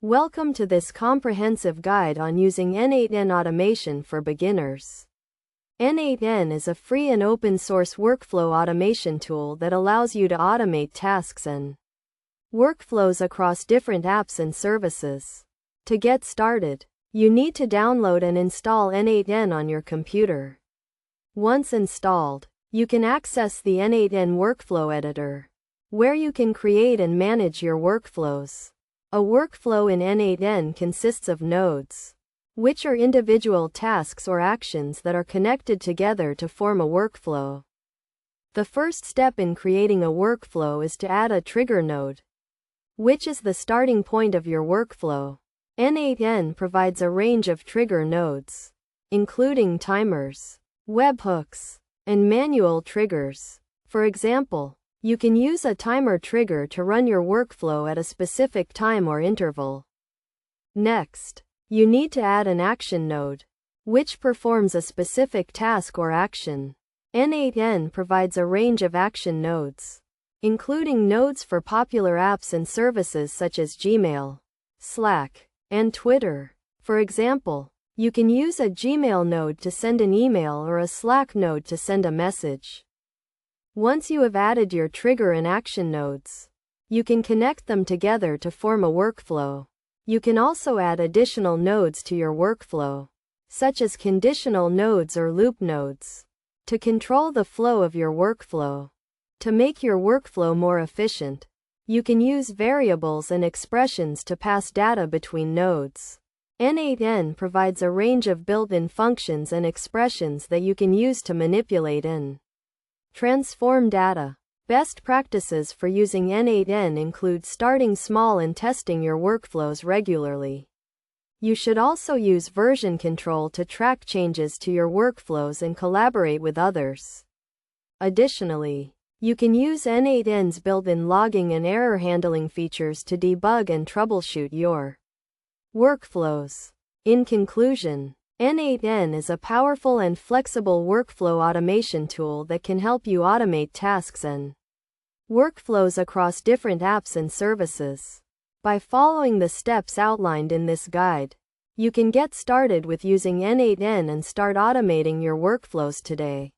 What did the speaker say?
Welcome to this comprehensive guide on using N8N Automation for Beginners. N8N is a free and open-source workflow automation tool that allows you to automate tasks and workflows across different apps and services. To get started, you need to download and install N8N on your computer. Once installed, you can access the N8N Workflow Editor, where you can create and manage your workflows. A workflow in N8N consists of nodes, which are individual tasks or actions that are connected together to form a workflow. The first step in creating a workflow is to add a trigger node, which is the starting point of your workflow. N8N provides a range of trigger nodes, including timers, webhooks, and manual triggers. For example, you can use a timer trigger to run your workflow at a specific time or interval. Next, you need to add an action node, which performs a specific task or action. N8N provides a range of action nodes, including nodes for popular apps and services such as Gmail, Slack, and Twitter. For example, you can use a Gmail node to send an email or a Slack node to send a message. Once you have added your trigger and action nodes, you can connect them together to form a workflow. You can also add additional nodes to your workflow, such as conditional nodes or loop nodes, to control the flow of your workflow. To make your workflow more efficient, you can use variables and expressions to pass data between nodes. N8N provides a range of built-in functions and expressions that you can use to manipulate and transform data. Best practices for using N8N include starting small and testing your workflows regularly. You should also use version control to track changes to your workflows and collaborate with others. Additionally, you can use N8N's built-in logging and error handling features to debug and troubleshoot your workflows. In conclusion, N8N is a powerful and flexible workflow automation tool that can help you automate tasks and workflows across different apps and services. By following the steps outlined in this guide, you can get started with using N8N and start automating your workflows today.